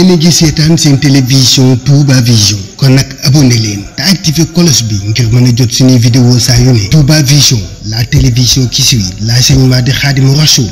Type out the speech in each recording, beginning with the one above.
yéen a ngi seetaan seen télévision Touba Vision kon nag abonné leen te activé cloche bi ngir mën a jot suñuy vidéo saa yu ne. Touba Vision, la télévision qui suit l'enseignement de Khadimou Rassoul.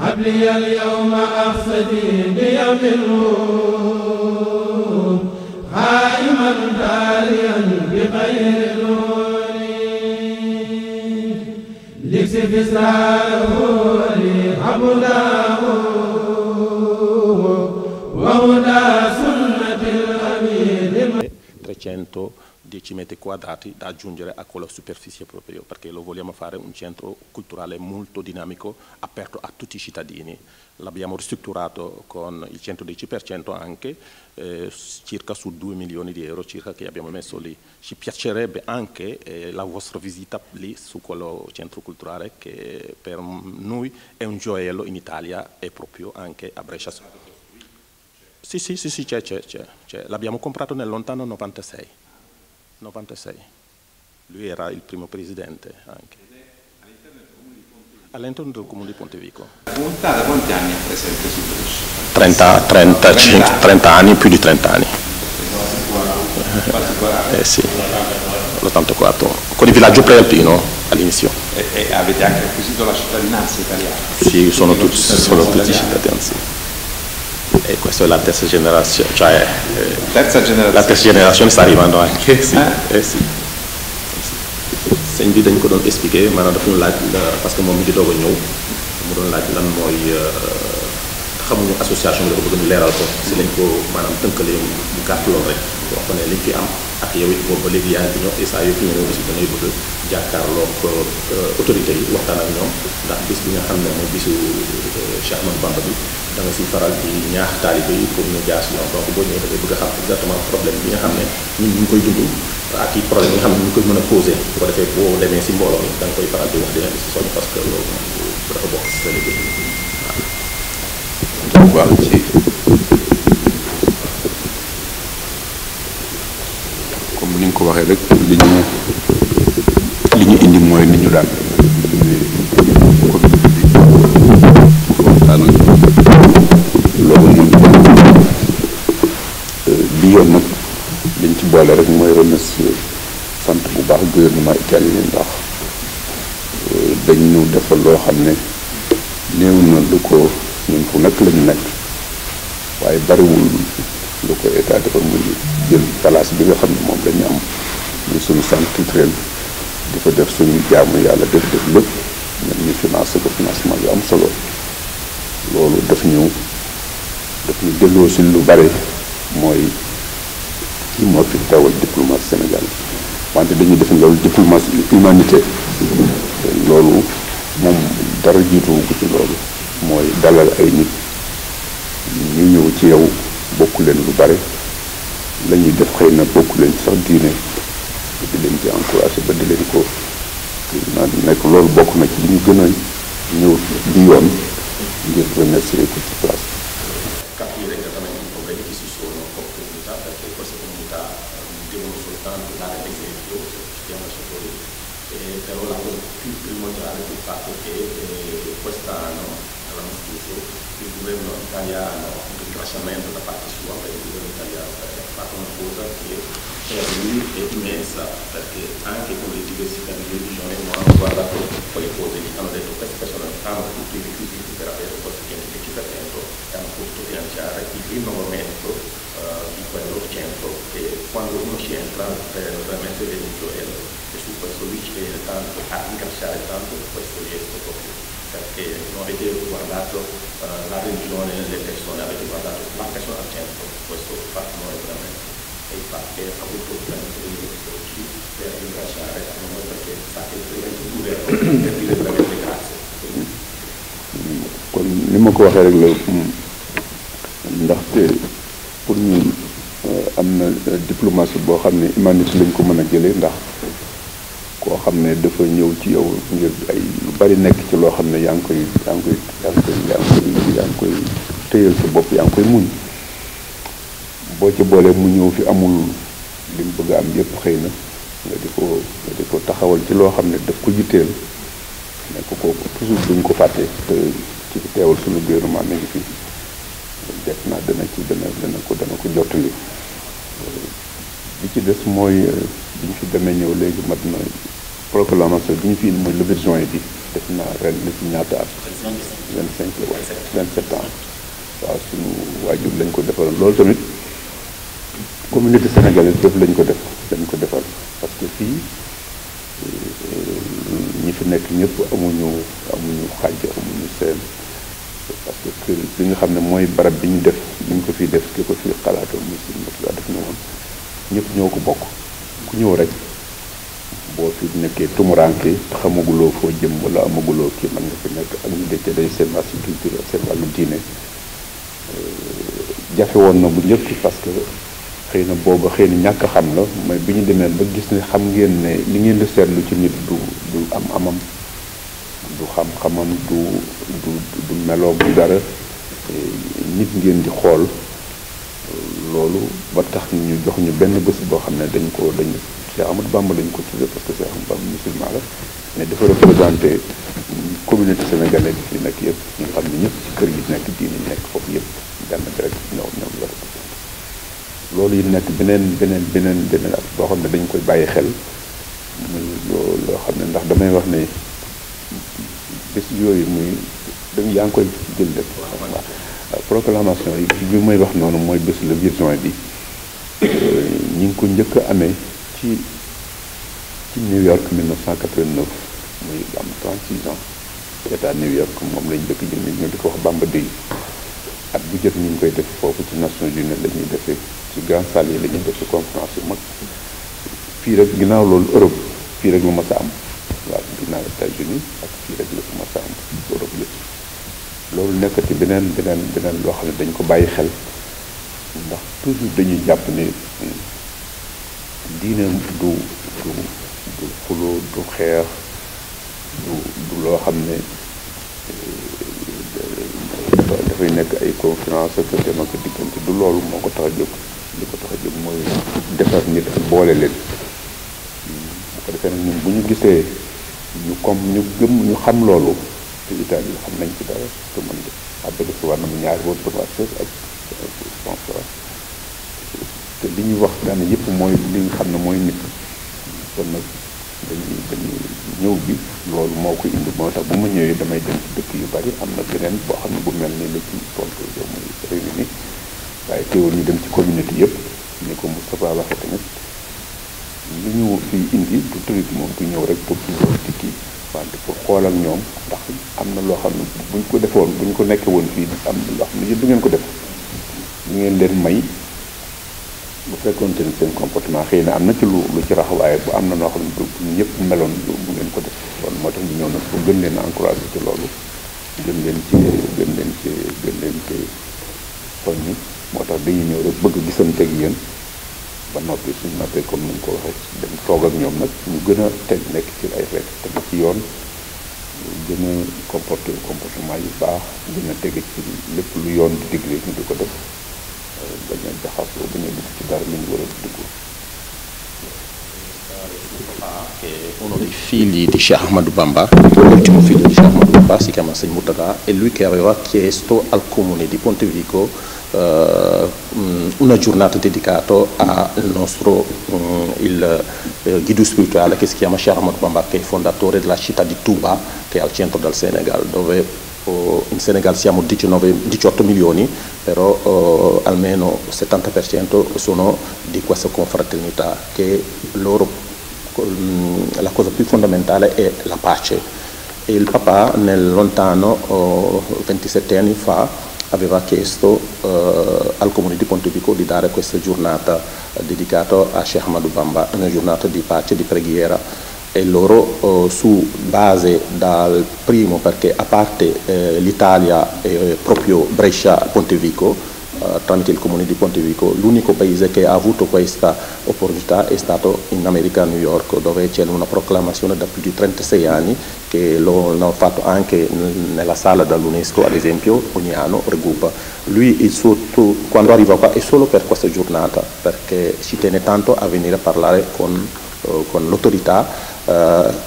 لي اليوم أقصدي بيمنه قائما تاليا بغير لوني لكسف إسراره لي عبداه وهدى سنة الأمين 310 metri quadrati da aggiungere a quella superficie proprio, perché lo vogliamo fare un centro culturale molto dinamico, aperto a tutti i cittadini. L'abbiamo ristrutturato con il 110% anche, circa su 2 milioni di euro circa che abbiamo messo lì. Ci piacerebbe anche la vostra visita lì su quello centro culturale che per noi è un gioiello in Italia e proprio anche a Brescia. Sì, c'è. L'abbiamo comprato nel lontano 96. Lui era il primo presidente anche. All'interno del comune di Pontevico. La comunità da quanti anni è presente su Brescia? 30 anni, più di 30 anni. Particolare? Sì, l'84. Con il villaggio prealpino all'inizio. E avete anche acquisito la cittadinanza italiana? Sì, sono tutti cittadini, sì. E questa è la terza generazione, cioè la terza generazione sta arrivando anche, sì. Sì. Sëñ bi dañ ko doon expliquer maanaam dafa ñu laaj parce que moom mi ngi doog a ñëw mu doon laaj lan mooy xamuñu association bi dafa bëgg ñu leeral ko si lañ ko maanaam tënkalee mu gàtt lool rek wax ko ne liñ fi am ak yow it boobu ba léegi yaa ngi fi ñëw et saa yoo fi ñëwee aussi dañuy bëgg jàkkaarloog autorités yi waxtaan ak ñoom ndax bis bi nga xam ne mooy bisu Cheikh Ahmadou Bamba bi da nga si faral di ñaax taalibe yi pour ñu jaar si ñoom donc boo ñëwee da ngay bëgg a xam exactement problème bi nga xam ne ñun ñu ngi koy dund ak i problème yi nga xam ne ñu ngi koy mën a posé bu ko defee boo demee si mbooloo mi da nga koy faral di wax dina di si soñ parce que loolu dafa bokk si sa liggéey waaw ci comme ni nga ko waxee rek li ñu indi mooy ni ñu daan waxtaan ak loolu moom bi yoon nag liñ ci boole rek mooy remercier sant bu baax gouvernement italien ndax dañ ñu defal loo xam ne néew na lu ko ñun fu nekk lañu nekk waaye bariwul lu ko état defal muy jël place bi nga xam ne moom lañu am muy suñu centre culturel di fa def suñu jaamu yàlla def lépp ñun ñu financé ko financement yu am solo loolu daf ñu delloo si lu bare mooy kii moo fi teewal diplomatie Sénégal wante dañuy def loolu diplomatie humanité loolu moom dara jiituwu ko ci loolu mooy dalal ay nit ñu ñëw ci yow bokk leen lu bare la ñuy def xëy na bokk leen sax diine di leen ci encouragé ba di leen ko na nekk loolu bokk na ci li ñu gën a ñëw bi yoon ngir remercier ko ci place. Capire esattamente i problemi che ci sono con comunità, perché queste comunità devono soltanto dare l'esempio, stiamo sotto però la cosa più primordiale è il fatto che quest'anno, l'anno scorso, il governo italiano, un ringraziamento da parte sua per il governo italiano, perché ha fatto una cosa che per lui è immensa, perché anche con le diversità di religione non hanno guardato quelle cose, hanno detto queste persone hanno tutti i requisiti per avere questo genere di equipaggiamento e hanno potuto finanziare il rinnovamento di quello centro che quando uno ci entra veramente vede un gioiello e su questo lui ci viene tanto a ringraziare tanto questo gesto proprio perché non avete guardato la religione delle persone, avete guardato la persona al centro, questo fa noi veramente e infatti ha avuto veramente degli oggi per ringraziare noi perché sa che il governo per dire veramente grazie. kon ni ma ko waxee rek la ndaxte pour ñun am na diplomatie boo xam ne humanité lañ ko mën a jëlee ndax koo xam ne dafa ñëw ci yow ngir ay lu bari nekk ci loo xam ne yaa ngi koy téyal sa bopp yaa ngi koy muñ boo ci boolee mu ñëw fi amul li mu bëgg a am yépp xëy na nga di ko taxawal ci loo xam ne daf ko jitteel nekk ko toujours duñ ko fàtte te ci teewal suñu gouvernement mi ngi fi def naa dana ko jottali bi ci des mooy bi ñu fi demee ñëw léegi mat na proclamation bi ñu fi indi mooy le 8 juin bi def naa ren na ci ñaata at 25 la 27 ans waaw suñu waajur lañ ko defaloon loolu tamit communauté sénégalaise def lañ ko defal parce que fii ñi fi nekk ñëpp amuñu xaaj amuñu seen parce que kër bi nga xam ne mooy barab bi ñu ko fi def ki ko fi xalaatoon monsieur Moussa def na woon ñëpp ñoo ko bokk ku ñëw rek boo fi nekkee tumuraanke te xamaguloo foo jëm wala amaguloo kii mën nga fi nekk ak ñu dëcc day seen wàllu culture ak seen wàllu diine jafe woon na bu njëkk parce que xëy na booba xëy na ñàkk xam la mooy bi ñu demee ba gis ne xam ngeen ne li ngeen di seetlu ci nit du amam du xam-xamam du meloom du dara nit ngeen di xool loolu ba tax ñu jox ñu benn bés boo xam ne dañ Cheikh Ahmadou Bamba lañ ko tuddee parce que Cheikh Ahmadou Bamba musulman la mais dafa représenté communauté sénégalaise bi fi nekk yëpp ñi nga xam ne ñëpp ci kër gi nekk diine nekk foofu yëpp benn bi rek ñoom la représenté loolu yi nekk beneen ak boo xam ne dañ koy bàyyi xel muy loo xam ne ndax damay wax ne bés yooyu muy yaa ngi koy jël def proclamation yi bi may wax noonu mooy bés le 8 juin bi ñi ngi ko njëkk a amee ci New York 1989 muy am 36 ans état New York moom lañ njëkk jël ñu di ko wax Bamba Day at bu jot ñu ngi koy def foofu ci Nations Unies la ñuy defee ci grand salle yi la ñuy defee conférence yu mag fii rek ginnaaw loolu Europe fii rek lu ma sa am waaw ginnaaw États-Unis ak fii rek la ko ma sa am Europe yëpp loolu nekkati beneen loo xam ne dañ ko bàyyi xel ndax toujours dañuy jàpp ne diine du xuloo du xeex du loo xam ne dafay nekk ay conférence ak dem ak diggante du loolu moo ko tax a jóg li ko tax a jóg mooy defar nit ak boole leen bu ko defee nag ñun bu ñu gisee ñu xam loolu te Italie xam nañ ci dara te mën nga àbbali si war na mu ñaari woon professeur ak sponsor te li ñuy wax daane yëpp mooy li nga xam ne mooy nit kon nag dañuy ñëw bi loolu moo ko indi moo tax bu ma ñëwee damay dem ci dëkk yu bari am na beneen boo xam ne bu mel ni la ci tontu yow muy réuni waaye teewul ñu dem ci communauté yëpp ni ko Moustapha waxee tamit li ñu fii indi du tourisme moom du ñëw rek pour toujours ci kii wante pour xool ak ñoom ndax am na loo xam ne buñ ko defoon buñ ko nekkee woon fii am na loo xam ne yëpp du ngeen ko def ñu ngeen leen may bu fekkoon te ne seen comportement xëy na am na ci lu ci rax waaye bu am na noo xam ne bu ñëpp meloon bu ngeen ko def loolu moo tax ñu ñëw nag pour gën leen encouragé ci loolu gën leen ci soññi moo tax dañuy ñëw rek bëgg gisante ak yéen ba noppi suñu noppee comme ni ñu ko waxee dem toog ak ñoom nag ñu gën a teg nekk ci ay rek teg ci yoon gën a comportement yu baax gën a tege ci lépp lu yoon di digle ñu di ko def bañ a jaxasoo bañ a dugg ci dara li ñu war a dugg. Che è uno dei figli di Cheikh Ahmadou Bamba, l'ultimo figlio di Cheikh Ahmadou Bamba, si chiama Sëñ Mourtada, è lui che aveva chiesto al comune di Pontevico una giornata dedicata al nostro guido spirituale che si chiama Cheikh Ahmadou Bamba, che è fondatore della città di Touba, che è al centro del Senegal, dove in Senegal siamo 18 milioni, però almeno 70% sono di questa confraternita, che la cosa più fondamentale è la pace. E il papà nel lontano 27 anni fa aveva chiesto al comune di Pontevico di dare questa giornata dedicata a Cheikh Ahmadou Bamba, una giornata di pace, di preghiera, e loro su base dal primo, perché a parte l'Italia e proprio Brescia, Pontevico, tramite il comune di Pontevico, l'unico paese che ha avuto questa opportunità è stato in America, a New York, dove c'è una proclamazione da più di 36 anni che lo hanno fatto anche nella sala dell'UNESCO, ad esempio, ogni anno Regupa. Lui quando arriva qua è solo per questa giornata, perché ci tiene tanto a venire a parlare con l'autorità,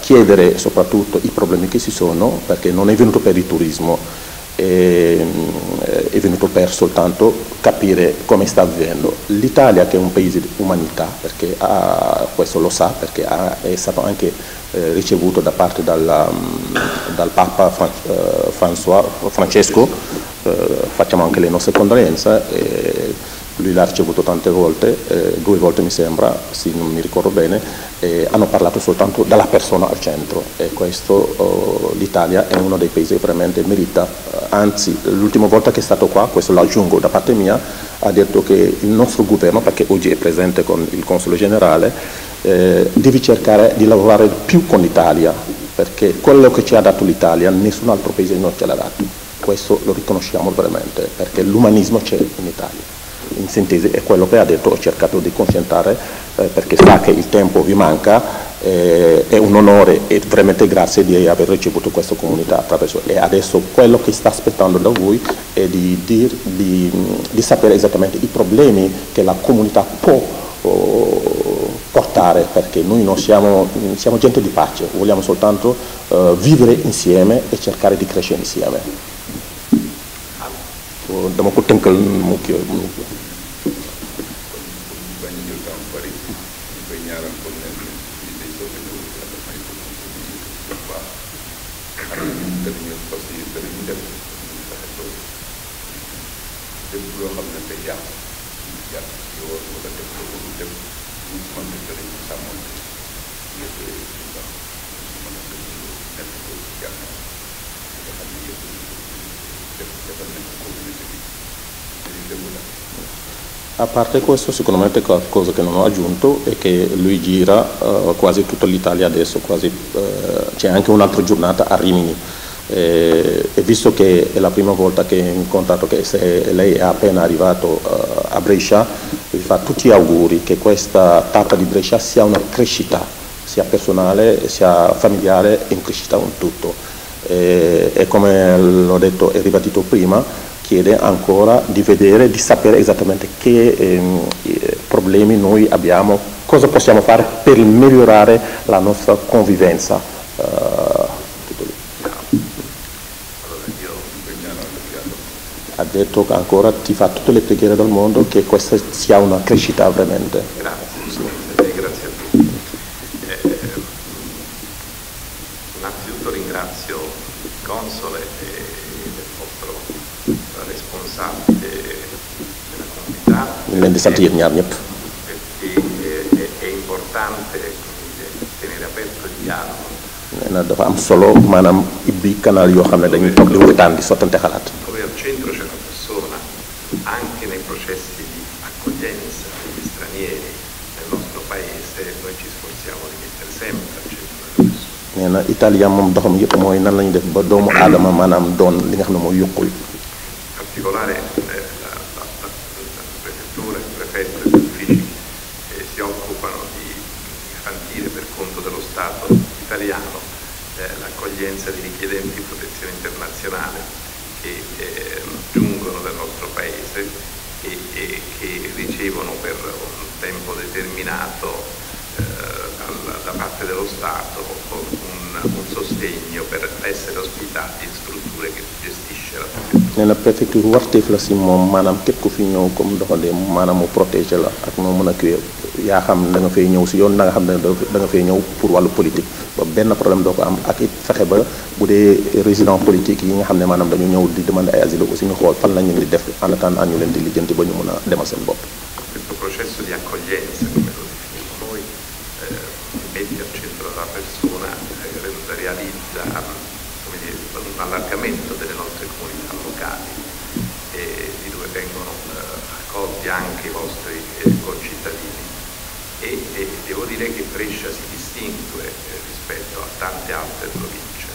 chiedere soprattutto i problemi che ci sono, perché non è venuto per il turismo, è venuto per soltanto capire come sta vivendo. L'Italia, che è un paese di umanità, perché questo lo sa, perché è stato anche ricevuto da parte dal Papa Francesco, facciamo anche le nostre condoglianze. Lui l'ha ricevuto tante volte, 2 volte mi sembra, sì, non mi ricordo bene, e hanno parlato soltanto della persona al centro, e questo l'Italia è uno dei paesi che veramente merita, anzi l'ultima volta che è stato qua, questo lo aggiungo da parte mia, ha detto che il nostro governo, perché oggi è presente con il console generale, deve cercare di lavorare più con l'Italia, perché quello che ci ha dato l'Italia nessun altro paese non ce l'ha dato, questo lo riconosciamo veramente, perché l'umanismo c'è in Italia. In sintesi è quello che ha detto, ho cercato di concentrare perché sa che il tempo vi manca, è un onore e veramente grazie di aver ricevuto questa comunità attraverso, e adesso quello che sta aspettando da voi è di sapere esattamente i problemi che la comunità può portare, perché noi non siamo gente di pace, vogliamo soltanto vivere insieme e cercare di crescere insieme. Dama ko tënkal mu kii mu bañ jël temps bari ñu koy ñaaral comme ne ci day soog a ñëw dafa may ko bu baax xam ne ñu danañu parce que danañu def fexe ba lépp loo xam ne day yàq yoon wala def ko lu def ñu mën a danañ ko sàmmante lépp lu baax mën a nekk ko jàmm nga xam ne yëpp defal nañ ko communauté bi dañuy déglu la. A parte questo, sicuramente qualcosa che non ho aggiunto è che lui gira quasi tutta l'Italia adesso, c'è anche un'altra giornata a Rimini, e visto che è la prima volta che ho incontrato, che lei è appena arrivato a Brescia, vi fa tutti gli auguri che questa tappa di Brescia sia una crescita, sia personale, sia familiare, in crescita in tutto. E come l'ho detto e ribadito prima, chiede ancora di vedere, di sapere esattamente che problemi noi abbiamo, cosa possiamo fare per migliorare la nostra convivenza. Ha detto ancora, ti fa tutte le preghiere del mondo che questa sia una crescita veramente. Grazie, grazie a tutti. Innanzitutto ringrazio il console e il vostro responsabile della comunità. leen di sant yéen ñaar ñëpp. Perché è importante tenere aperto il dialogo. nee na dafa am solo maanaam ibbi canal yoo xam ne dañuy toog di waxtaan di sottante xalaat. Dove al centro c'è la persona, anche nei processi di accoglienza degli stranieri nel nostro paese, noi ci sforziamo di mettere sempre al centro della persona. nee na Italia moom doxam yëpp mooy nan la ñuy def ba doomu aadama maanaam doon li nga xam ne mooy yuqul. In particolare la prefettura, il prefetto e gli uffici si occupano di garantire per conto dello Stato italiano l'accoglienza di richiedenti di protezione internazionale che giungono nel nostro paese e che ricevono per un tempo determinato da parte dello Stato un sostegno per essere ospitati in strutture che gestisce la prefettura. nee na préfecture warteef la si moom maanaam képp ku fi ñëw comme doxandee maanaam mu protéger la ak noo mën a kii yaa xam da nga fay ñëw si yoon da nga xam ne da nga fay ñëw pour wàllu politique ba benn problème doo ko am ak it fexe ba bu dee résident politique yi nga xam ne maanaam dañu ñëw di demander ay asile aussi ñu xool fan la ñu di def en attendant ñu leen di lijjanti ba ñu mën a demal seen bopp. Questo processo di accoglienza, come lo definiamo noi, mette al centro della persona, realizza come dire, un allargamento delle nostre comunità locali di dove vengono accolti anche i vostri concittadini e devo dire che Brescia si distingue rispetto a tante altre province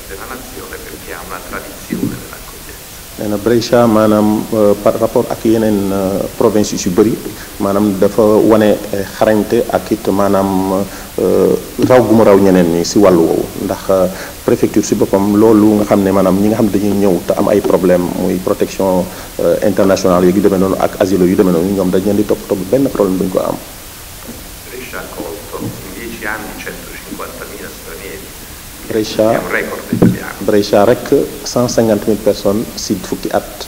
della nazione perché ha una tradizione dell'accoglienza. nee na Brescia maanaam par rapport ak yeneen provinces yu bëri maanaam dafa wane xarañte ak it maanaam raw gu mu raw ñeneen ñi si wàllu woowu ndax préfecture si boppam loolu nga xam ne maanaam ñi nga xam ne dañuy ñëw te am ay problème muy protection internationale yu demee noonu ak asile yu demee noonu ñoom dañ leen di topp benn problème duñ ko am. Brescia ha accolto in 10 anni 150.000 stranieri. Brescia È un record italiano. Brescia rek 150.000 personnes si fukki at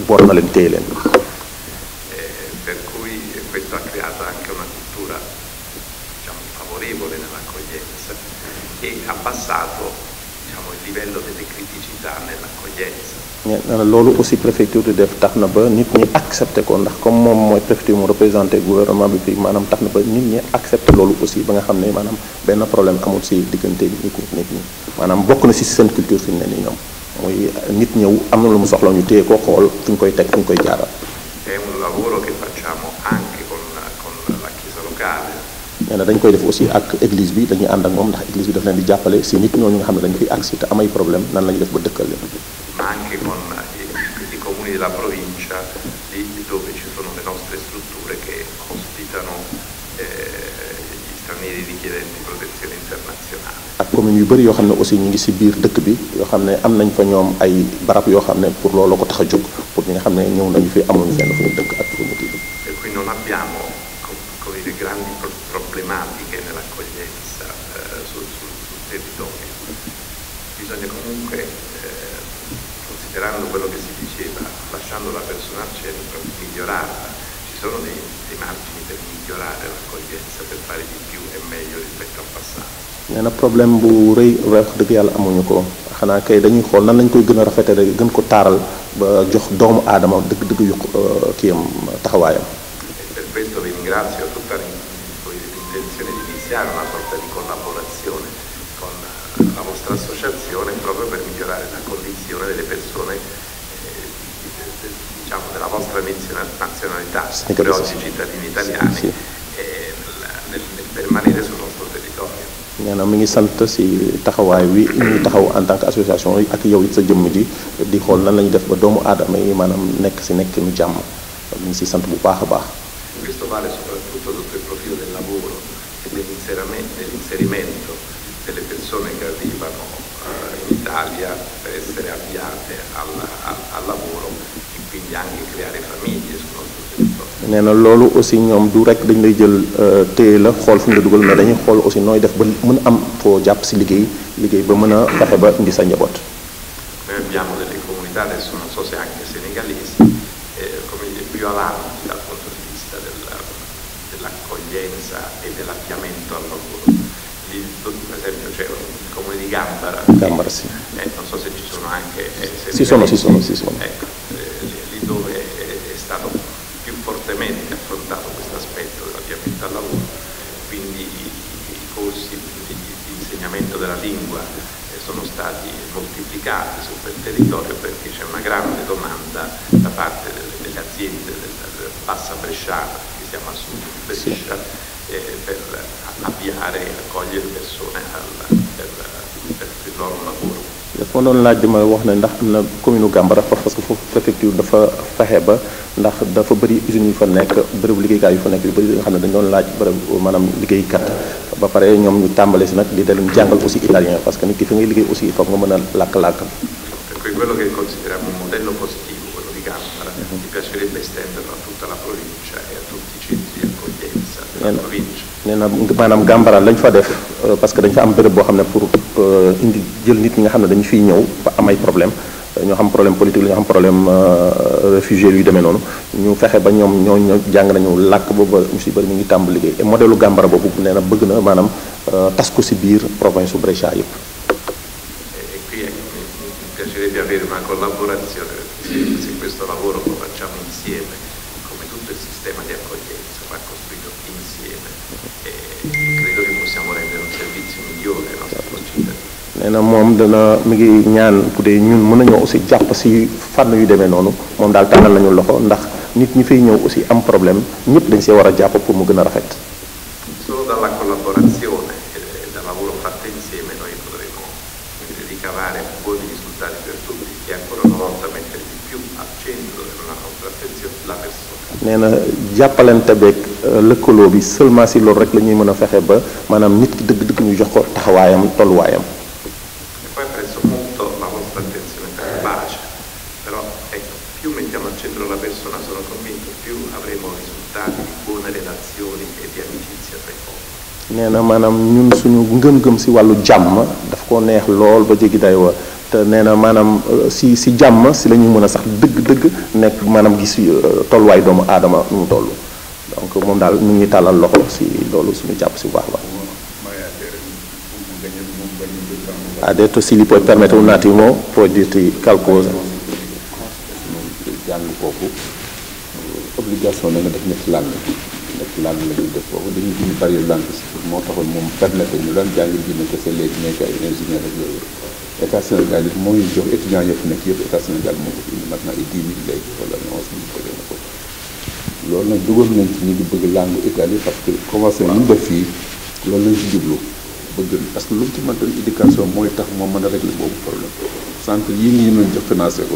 war na leen téye leen. Per cui questo ha creato anche una cultura, diciamo, criticità nell'accoglienza. loolu aussi préfecture di def tax na ba nit ñi accepté ko ndax comme moom mooy préfecture mu représenté gouvernement bi fii maanaam tax na ba nit ñi accepté loolu aussi ba nga xam ne maanaam benn problème amul si diggante nit ñi maanaam bokk na si seen culture fi mu ne nii ñoom mooy nit ñëw am na lu mu soxla ñu téye ko xool fu ñu koy teg fu ñu koy jaaral. È un lavoro che facciamo anche con la Chiesa locale. nee na dañ koy def aussi ak église bi dañuy ànd ak moom ndax église bi daf leen di jàppale si nit ñooñu nga xam ne dañu fiy agsi te amay problème nan la ñuy def ba dëkkal leen. Ma anche con i comuni della provincia, lì dove ci sono le nostre strutture che ospitano gli stranieri richiedenti protezione internazionale. ak commune yu bëri yoo xam ne aussi ñu ngi si biir dëkk bi yoo xam ne am nañ fa ñoom ay barab yoo xam ne pour loolu ko tax a jóg pour ñi nga xam ne ñëw nañu fi amuñu fenn fu ñu dëkk ak fu ñu kii. Per cui non abbiamo come dire, grandi problematiche nell'accoglienza sul territorio. Bisogna comunque, considerando quello che si diceva, lasciando la persona al centro, migliorarla. Ci sono dei margini per migliorare l'accoglienza, per fare di più e meglio rispetto al passato. nee na problème bu rëy wax dëgg yàlla amuñu ko xanaa kay dañuy xool nan lañ koy gën a rafetale gën ko taaral ba jox doomu aadama dëgg-dëgg yu kiyam taxawaayam. E per questo vi ringrazio tutta l'intenzione di iniziare una sorta di collaborazione con la vostra associazione proprio per migliorare la condizione delle persone diciamo della vostra nazionalità, per oggi cittadini italiani, sì. Nel permanere sul nostro territorio. nee na mi ngi sant si taxawaay wi ñuy taxaw en tant que association yi ak yow it sa jëmm ji di xool nan la ñuy def ba doomu aadama yi maanaam nekk si nekk nu jàmm mi ngi si sant bu baax a baax. Questo vale soprattutto sotto il profilo del lavoro e dell'inserimento delle persone che arrivano in Italia per essere avviate al lavoro e quindi anche creare famiglie sul nostro territorio. nee na loolu aussi ñoom du rek dañ lay jël téye la xool fu ñu la dugal mais dañuy xool aussi nooy def ba mën am foo jàpp si liggéey ba mën a fexe ba indi sa njaboot. Noi abbiamo delle comunità, adesso non so se anche senegalesi, come dire, più avanti dal punto di vista dell'accoglienza e dell'avviamento al lavoro. Per esempio c'è il comune di Gambara. Gambara, sì. Non so se ci sono anche Ci sono. Ecco, lì dove è stato più fortemente affrontato questo aspetto dell'avviamento al lavoro, quindi i corsi di insegnamento della lingua sono stati moltiplicati su quel territorio perché c'è una grande domanda da parte delle aziende del Bassa Bresciana, che siamo a sud di Brescia, per avviare e accogliere persone per il loro lavoro. dafa doon laaj di ma wax ne ndax am na commune Gambara parce que foofu préfecture dafa fexe ba ndax dafa bëri usines yu fa nekk bërëbu liggéeykaay yu fa nekk yu bëri nga xam ne dañu doon laaj bërëb maanaam liggéeykat ba pare ñoom ñu tàmbale si nag di leen jàngal aussi italien parce que nit ki fi ngay liggéey aussi il faut nga mën a làkk-làkk. Per cui quello che consideriamo un modello positivo, quello di Gambara, mi piacerebbe estenderlo a tutta la provincia e a tutti i centri di accoglienza della provincia. nee na maanaam Gambara lañ fa def parce que dañ fa am bërëb boo xam ne pour indi jël nit ñi nga xam ne dañu fiy ñëw ba am ay problème ñoo xam problème politique la ñoo xam problème réfugié yu demee noonu ñu fexe ba ñoom ñoo jàng nañu làkk booba ñu si bëri ñu ngi tàmbali liggéey et modèle Gambara boobu nee na bëgg na maanaam tas ko si biir province su Brescia yëpp. E qui mi piacerebbe avere una collaborazione, perché se questo lavoro lo facciamo insieme, come tutto il sistema di accoglienza va costruito insieme, e credo che possiamo rendere un servizio migliore ai nostri concittadini. nee na moom dana mi ngi ñaan bu dee ñun mën nañoo aussi jàpp si fànn yu demee noonu moom daal tànnal nañu loxo ndax nit ñi fiy ñëw aussi am problème ñëpp dañ see war a jàpp pour mu gën a rafet. Solo dalla collaborazione e dal lavoro fatto insieme noi potremo ricavare buoni risultati per tutti e ancora una volta mettere di più al centro della nostra attenzione la persona. nee na jàppalante beeg lëkkaloo bi seulement si loolu rek la ñuy mën a fexe ba maanaam nit ki dëgg-dëgg ñu jox ko taxawaayam tolluwaayam. E poi apprezzo molto la vostra attenzione per la pace, però ecco, più mettiamo al centro la persona, sono convinto, più avremo risultati di buone relazioni e di amicizia tra i popoli. nee na maanaam ñun suñu ngëm-ngëm si wàllu jàmm daf ko neex lool ba jéggi day wa te nee na maanaam si jàmm si la ñuy mën a sax dëgg-dëgg nekk maanaam gis tolluwaay doomu aadama nu mu toll donc moom daal ñu ngi tàllal loxo si loolu suñu jàpp si bu baax a baax. Ha detto sì, gli puoi permettere un attimo, puoi dirti qualcosa. jàng foofu obligation la nga def ñetti langue la ñuy def foofu dañuy bind barrière linguistique moo taxoon moom permettre ñu daan jàng bind kese léegi nekk ay ingénieur ak yooyu état Sénégal it moo ñu jox étudiants yëpp nekk yëpp état Sénégal moo ko fi indi maintenant ay 10 000 léegi wala 11 000 ko na ko loolu nag dugal nañ ci ñu ngi bëgg langue Italie parce que commencé ñu def fii loolu lañ ci jublu bëgg parce que lu mu ci mën doon éducation mooy tax moo mën a régler boobu problème centre yii ngi ñu jox financé ko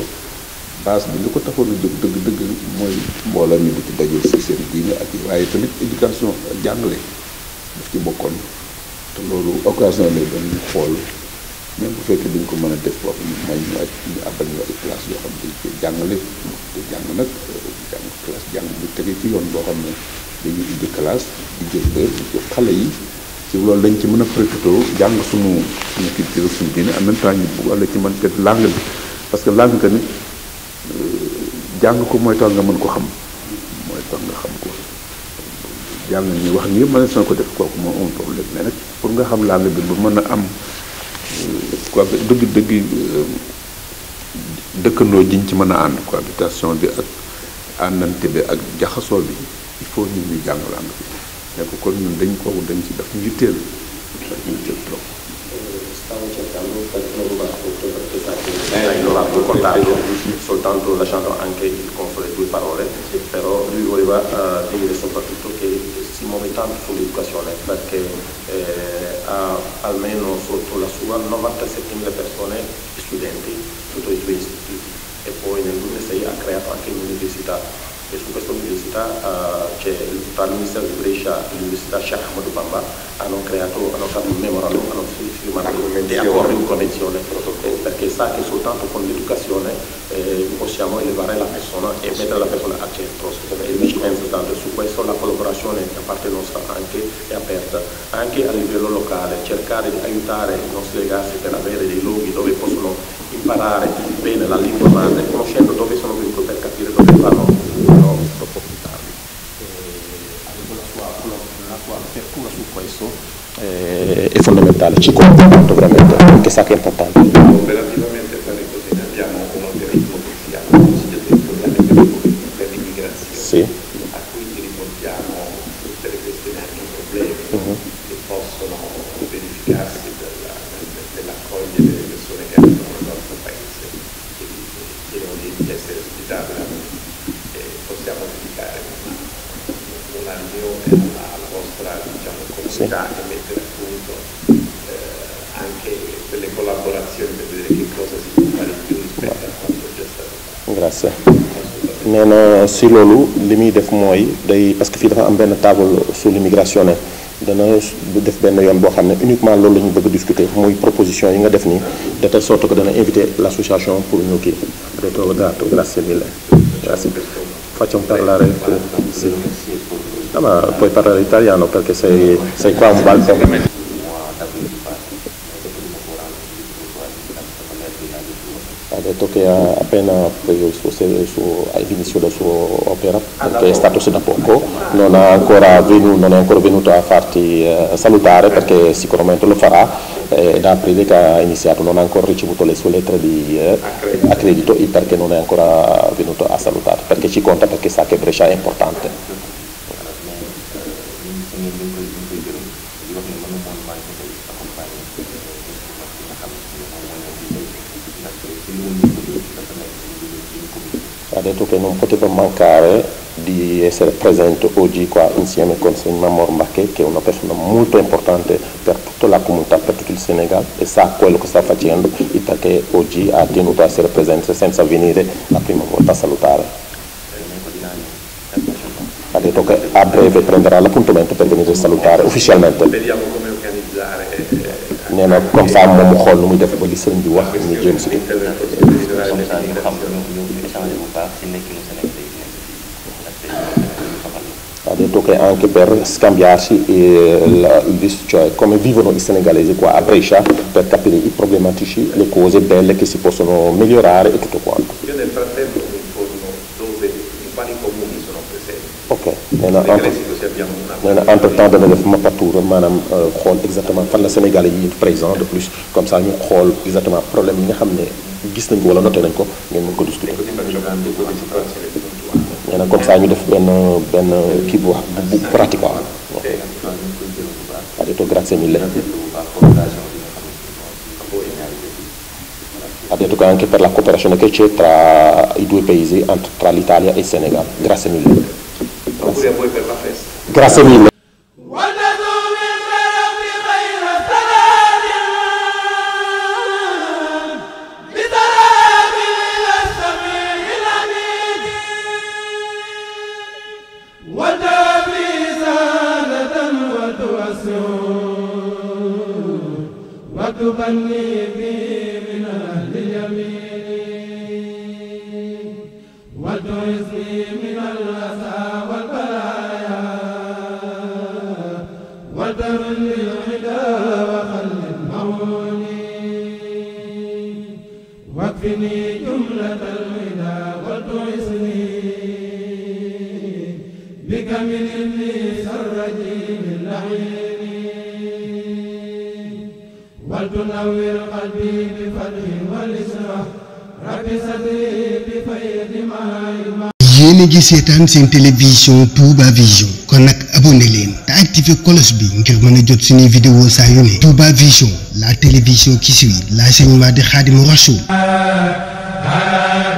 base bi li ko taxoon a jóg dëgg mooy mbooloo mi di ci dajul si seen diine ak yi waaye tamit éducation jàngale daf ci bokkoon te loolu occasion lay doon ñu xool même bu fekkee duñ ko mën a def foofu ñu may ñu ak ñu abal ñu ay classe yoo xam ne dañ koy jàngale te jàng nag jàng classe jàng bu tegee ci yoon boo xam ne dañuy ubbi classe di jël heure di jël xale yi ci loolu dañ ci mën a profité jàng suñu culture suñu diine en même temps ñu bugg walla ci mën kat langue bi parce que langue tamit jàng ko mooy tax nga mën ko xam mooy tax nga xam ko jàng ñi wax ni yëpp mën na ko def kooku moo am problème mais nag pour nga xam langue bi ba mën a am quoi dëgg dëkkandoo jiñ ci mën a ànd cohabitation bi ak àndante bi ak jaxasoo bi il faut ñun ñu jàng langue bi nekk kon ñun dañ kooku dañ ci daf ñu yitteel trop. Lo ha ricordato soltanto lasciando anche il confronto due parole, però lui voleva dire soprattutto che si muove tanto sull'educazione perché ha almeno sotto la sua 97.000 persone studenti sotto i suoi istituti e poi nel 2006 ha creato anche un'università e su questa università c'è tra il Ministero di Brescia e l'Università Sheikh Ahmadou Bamba hanno fatto un memorandum, hanno firmato dei accordi di convenzione perché sa che soltanto con l'educazione possiamo elevare la persona e mettere la persona al centro e lui ci pensa tanto su questo la collaborazione da parte nostra anche è aperta anche a livello locale, cercare di aiutare i nostri ragazzi per avere dei luoghi dove possono imparare bene la lingua madre conoscendo dove sono venuti per capire dove vanno dopo portarli la sua apertura su questo è fondamentale, ci conta tanto veramente perché sa che è importante. Operativamente a fare così abbiamo un organismo che si chiama Consiglio territoriale per l'immigrazione sì. a cui riportiamo tutte le questioni anche i problemi che possono verificarsi nell'accogliere le persone che arrivano nel nostro paese e chiedono di essere ospitate possiamo dedicare una riunione alla vostra comunità e mettere a punto anche quelle collaborazioni per vedere che cosa si può fare in più rispetto a quanto già stato fatto. Grazie. nee na si loolu li muy def mooy day parce que fii dafa am benn table sur l'immigration dana def benn yoon boo xam ne uniquement loolu la ñu bëgg discuter muy proposition yi nga def nii de telle sorte que dana inviter l'association pour ñu kii detto dato grazie mille grazie facciamo parlare sì. No, ma puoi parlare italiano perché sei qua un bel po'. Ha detto che ha appena preso all'inizio del suo opera perché è stato da poco, non è ancora venuto a farti salutare perché sicuramente lo farà, è da aprile che ha iniziato, non ha ancora ricevuto le sue lettere di accredito e perché non è ancora venuto a salutare, perché ci conta perché sa che Brescia è importante. Ha detto che non poteva mancare di essere presente oggi qua insieme con Signor Mbacke, che è una persona molto importante per tutta la comunità, per tutto il Senegal e sa quello che sta facendo e perché oggi ha tenuto a essere presente senza venire la prima volta a salutare. Ha detto che a breve prenderà l'appuntamento per venire a salutare ufficialmente. Vediamo come organizzare. Nee na comme ça moom mu xool nu muy def ba li sëriñ bi wax ñu jëm si. Ha detto che anche per scambiarsi cioè come vivono i senegalesi qua a Brescia per capire i problematici, le cose belle che si possono migliorare e tutto quanto. Io nel frattempo mi informo dove, in quali comuni sono presenti. Ok. Perché lei si nee na entre temps dana def mapatour maanaam xool exactement fan la Sénégalais yi présent de plus comme ça ñu xool exactement problème yi nga xam ne gis nañ ko wala noté nañ ko ngeen mën ko discuter. nee na comme ça ñu def benn kii bu pratique quoi. ha detto grazie mille. Ha detto che anche per la cooperazione che c'è tra i due paesi, tra l'Italia e il Senegal. Grazie mille. Auguri a voi per la festa. Grazie mille. وتبني بي من أهل اليمين وتعزني من الأسى والبلايا وترني العدا وخل المعون واكفني جملة العدا وتعزني بك من إبليس الرجيم اللعين وتنور قلبي بفضل والإسراء رب صدري بفيض ما yéen a ngi seetaan seen télévision Touba Vision kon nag abonné leen te activé cloche bi ngir mën a jot suñuy vidéo saa yu ne Touba Vision la télévision qui suit l'enseignement de Khadimou Rassoul